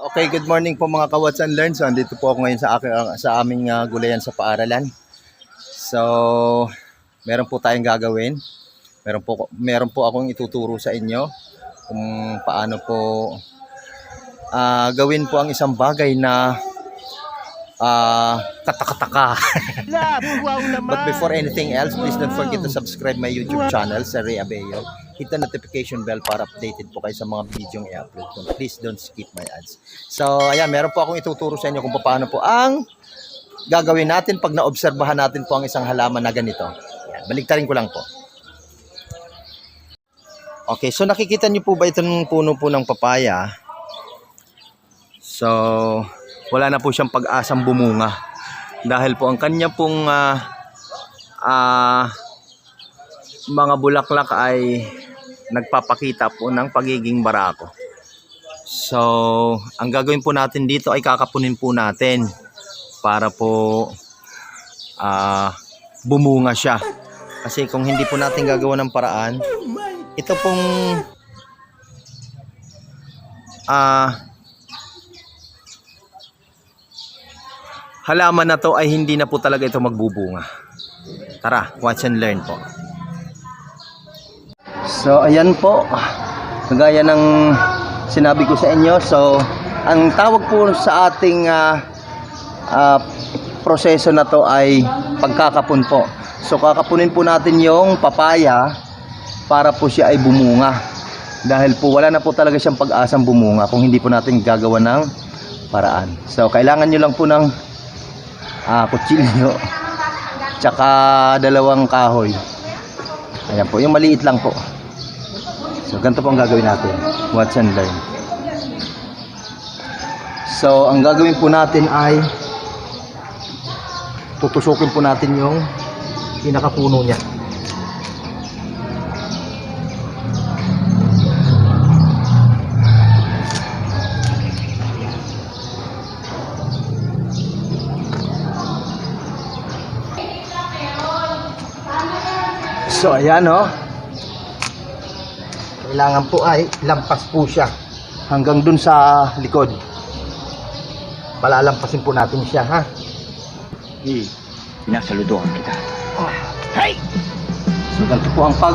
Okay, good morning po mga ka-Watch and Learn. So, andito po ako ngayon sa aming gulayan sa paaralan. So, meron po tayong gagawin. Meron po akong ituturo sa inyo kung paano po gawin po ang isang bagay na katakataka. But before anything else, please don't forget to subscribe my YouTube channel, Ray Abello. Hit the notification bell para updated po kayo sa mga video yung i-upload ko. Please don't skip my ads. So, ayan, meron po akong ituturo sa inyo kung paano po ang gagawin natin pag naobserbahan natin po ang isang halaman na ganito. Ayan, baligtarin ko lang po. Okay, so nakikita niyo po ba itong puno po ng papaya? So, wala na po siyang pag-asang bumunga. Dahil po ang kanya pong mga bulaklak ay nagpapakita po ng pagiging barako. So, ang gagawin po natin dito ay kakapunin po natin para po bumunga siya. Kasi kung hindi po natin gagawa ng paraan, ito pong halaman na to ay hindi na po talaga ito magbubunga. Tara, watch and learn po. So, ayan po. Kagaya ng sinabi ko sa inyo. So, ang tawag po sa ating proseso na to ay pagkakapun po. So, kakapunin po natin yung papaya para po siya ay bumunga. Dahil po wala na po talaga siyang pag-asang bumunga kung hindi po natin gagawa ng paraan. So, kailangan nyo lang po ng kutsilyo tsaka dalawang kahoy. Ayan po, yung maliit lang po. So, ganito po ang gagawin natin. Watch and learn. So, ang gagawin po natin ay tutusukin po natin yung pinakapuno niya. So, ayan o. Kailangan po ay lampas po siya hanggang dun sa likod. Palalampasin po natin siya, ha? Pinasaludoan kita. Hey! So, ganito po ang pag...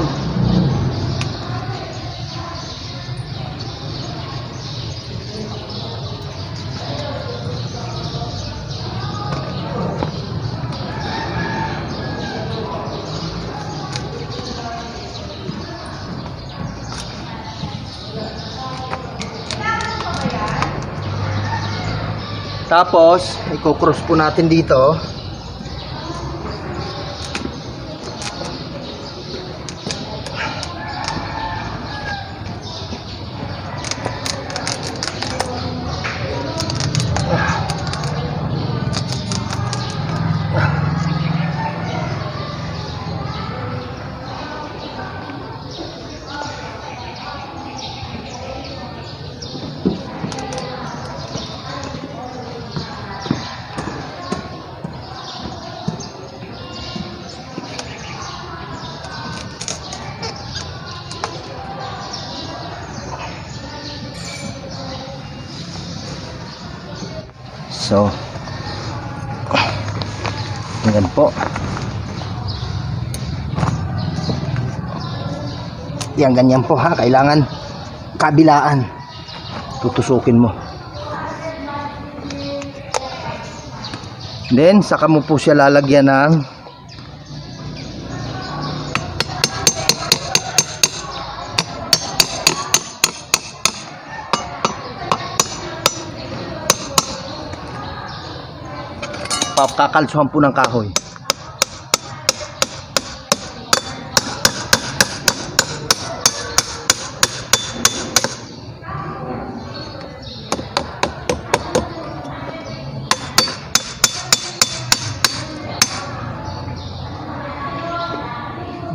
Tapos, i-cross po natin dito. So, yan po. Yan, ganyan po ha. Kailangan kabilaan. Tutusukin mo. Then, saka mo po siya lalagyan ng kakalsuhan po ng kahoy.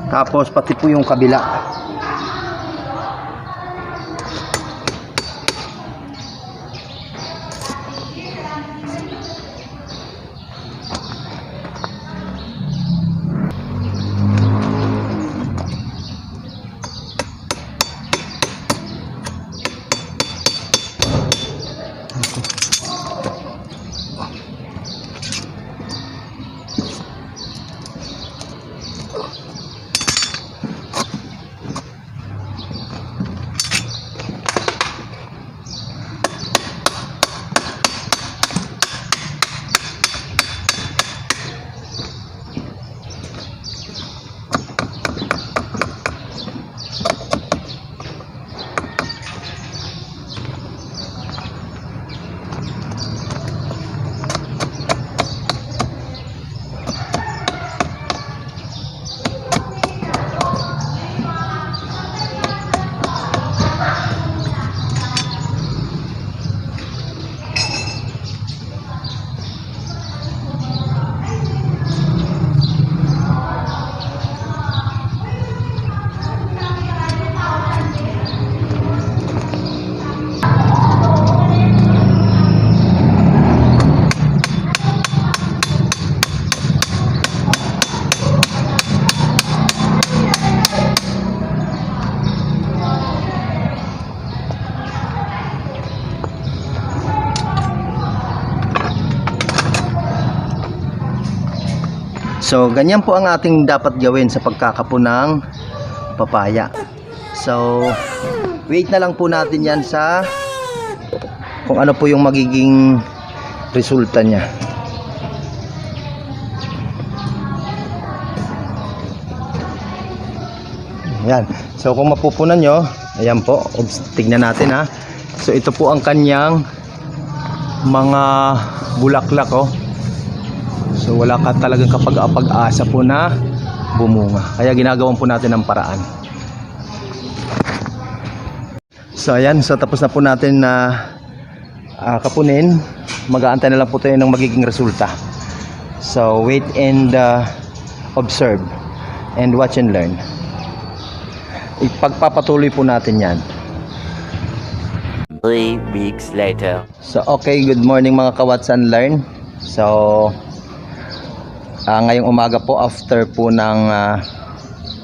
Tapos pati po yung kabila. So, ganyan po ang ating dapat gawin sa pagkakapon ng papaya. So, wait na lang po natin yan sa kung ano po yung magiging resulta niya. Ayan. So, kung mapupunan nyo, ayan po, tignan natin ha. So, ito po ang kanyang mga bulaklak, oh. So, wala ka talagang kapag-asa po na bumunga. Kaya ginagawan po natin ng paraan. So, ayan. So, tapos na po natin na kapunin. Mag-aantay na lang po tayo ng magiging resulta. So, wait and observe and watch and learn. Ipagpapatuloy po natin yan. 3 weeks later. So, okay, good morning mga ka-Watch and Learn. So, ngayong umaga po, after po ng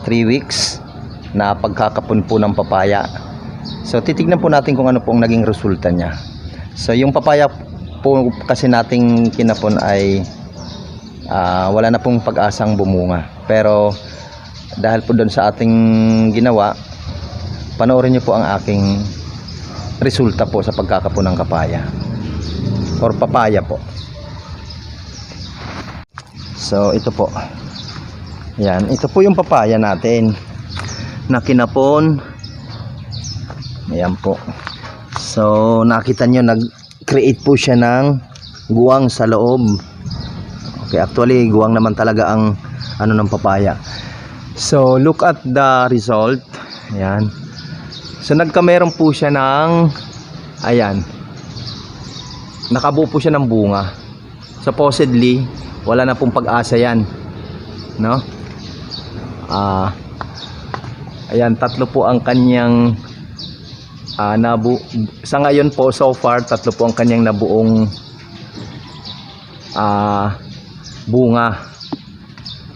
3 weeks na pagkakapon po ng papaya. So, titignan po natin kung ano po ang naging resulta niya. So, yung papaya po kasi nating kinapon ay wala na pong pag-asang bumunga. Pero, dahil po doon sa ating ginawa, panoorin niyo po ang aking resulta po sa pagkakapon ng kapaya or papaya po. So, ito po. Yan, ito po yung papaya natin na kinapon. Ayan po. So, nakita nyo, nag-create po siya ng guwang sa loob. Okay, actually, guwang naman talaga ang ano ng papaya. So, look at the result. Ayan. So, nagkameron po siya ng, ayan, nakabuo po siya ng bunga. Supposedly, wala na pong pag-asa yan. No? Ayan, tatlo po ang kanyang sa ngayon po, so far, tatlo po ang kanyang nabuong bunga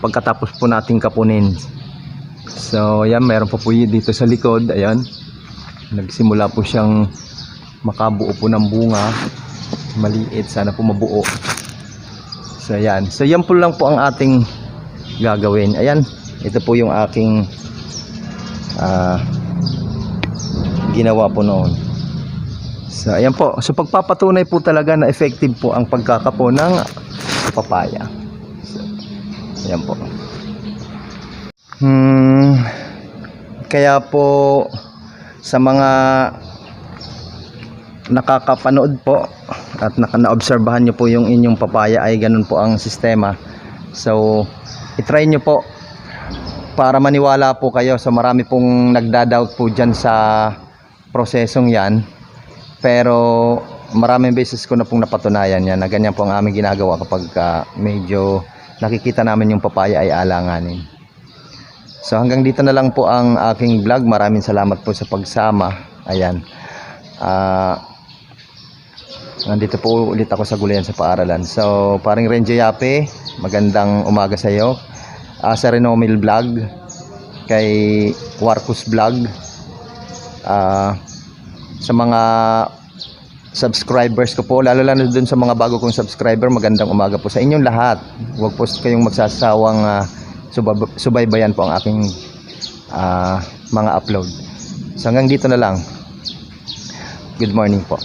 pagkatapos po nating kapunin. So, ayan, meron po dito sa likod. Ayan, nagsimula po siyang makabuo po ng bunga. Maliit, sana po mabuo. So, ayan. So, yan po lang po ang ating gagawin. Ayan, ito po yung aking ginawa po noon. So, ayan po. So, pagpapatunay po talaga na effective po ang pagkakapo ng papaya. So, ayan po. Kaya po sa mga nakakapanood po at naobserbahan nyo po yung inyong papaya ay ganun po ang sistema. So, itry nyo po para maniwala po kayo. So, marami pong nagdadoubt po dyan sa prosesong yan, pero maraming beses ko na pong napatunayan yan na ganyan po ang aming ginagawa kapag medyo nakikita namin yung papaya ay alanganin. So, hanggang dito na lang po ang aking vlog. Maraming salamat po sa pagsama. Ayan, nandito po ulit ako sa Gulayan sa Paaralan. So, paring Renjo Yape, magandang umaga sa iyo. Sa Renomil Vlog, kay Warcus Vlog, sa mga subscribers ko po, lalo dun sa mga bago kong subscriber, magandang umaga po sa inyong lahat. Huwag po kayong magsasawang subaybayan po ang aking mga upload. So, hanggang dito na lang. Good morning po.